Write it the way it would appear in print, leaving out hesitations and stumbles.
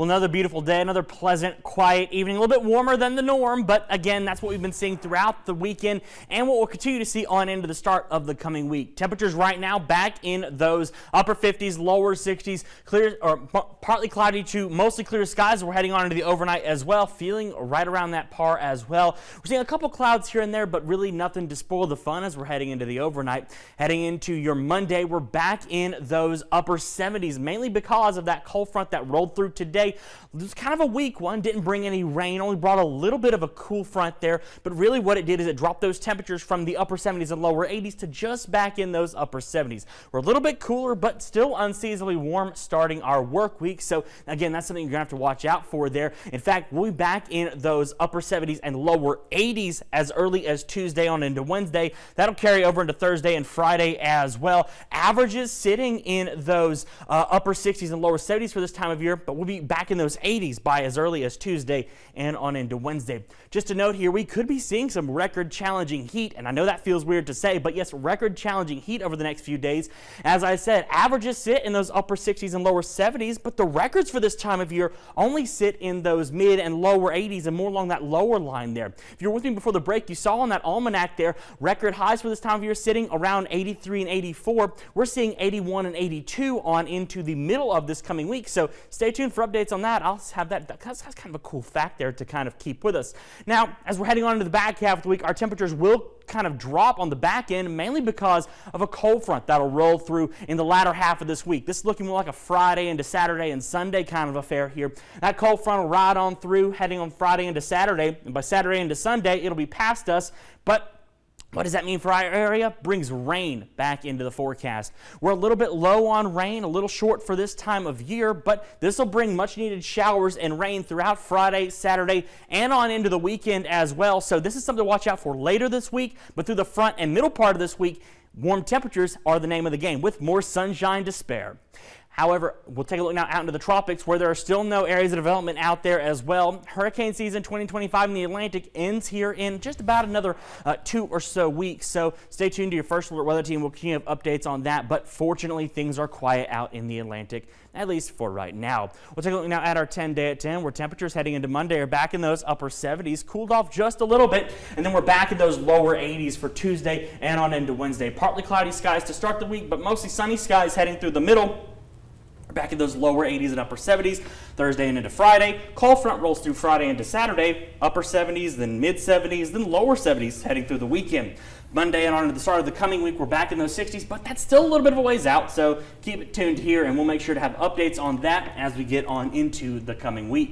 Well, another beautiful day, another pleasant, quiet evening, a little bit warmer than the norm, but again, that's what we've been seeing throughout the weekend and what we'll continue to see on into the start of the coming week. Temperatures right now back in those upper 50s, lower 60s, clear or partly cloudy to mostly clear skies. We're heading on into the overnight as well, feeling right around that par as well. We're seeing a couple clouds here and there, but really nothing to spoil the fun as we're heading into the overnight. Heading into your Monday, we're back in those upper 70s, mainly because of that cold front that rolled through today. It was kind of a weak one, didn't bring any rain, only brought a little bit of a cool front there, but really what it did is it dropped those temperatures from the upper 70s and lower 80s to just back in those upper 70s. We're a little bit cooler, but still unseasonably warm starting our work week, so again, that's something you're going to have to watch out for there. In fact, we'll be back in those upper 70s and lower 80s as early as Tuesday on into Wednesday. That'll carry over into Thursday and Friday as well. Averages sitting in those upper 60s and lower 70s for this time of year, but we'll be back in those 80s by as early as Tuesday and on into Wednesday. Just a note here, we could be seeing some record challenging heat, and I know that feels weird to say, but yes, record challenging heat over the next few days. As I said, averages sit in those upper 60s and lower 70s, but the records for this time of year only sit in those mid and lower 80s and more along that lower line there. If you're with me before the break, you saw on that almanac there, record highs for this time of year sitting around 83 and 84. We're seeing 81 and 82 on into the middle of this coming week, so stay tuned for updates on that. I'll have that. That's kind of a cool fact there to kind of keep with us. Now, as we're heading on into the back half of the week, our temperatures will kind of drop on the back end, mainly because of a cold front that'll roll through in the latter half of this week. This is looking more like a Friday into Saturday and Sunday kind of affair here. That cold front will ride on through, heading on Friday into Saturday, and by Saturday into Sunday, it'll be past us, but what does that mean for our area? Brings rain back into the forecast. We're a little bit low on rain, a little short for this time of year, but this will bring much needed showers and rain throughout Friday, Saturday, and on into the weekend as well. So this is something to watch out for later this week, but through the front and middle part of this week, warm temperatures are the name of the game with more sunshine to spare. However, we'll take a look now out into the tropics where there are still no areas of development out there as well. Hurricane season 2025 in the Atlantic ends here in just about another 2 or so weeks. So stay tuned to your First Alert Weather Team. We'll continue to have updates on that. But fortunately, things are quiet out in the Atlantic, at least for right now. We'll take a look now at our 10-day at 10, where temperatures heading into Monday are back in those upper 70s, cooled off just a little bit, and then we're back in those lower 80s for Tuesday and on into Wednesday. Partly cloudy skies to start the week, but mostly sunny skies heading through the middle. Back in those lower 80s and upper 70s, Thursday and into Friday. Cold front rolls through Friday into Saturday, upper 70s, then mid 70s, then lower 70s heading through the weekend. Monday and on to the start of the coming week, we're back in those 60s, but that's still a little bit of a ways out, so keep it tuned here, and we'll make sure to have updates on that as we get on into the coming week.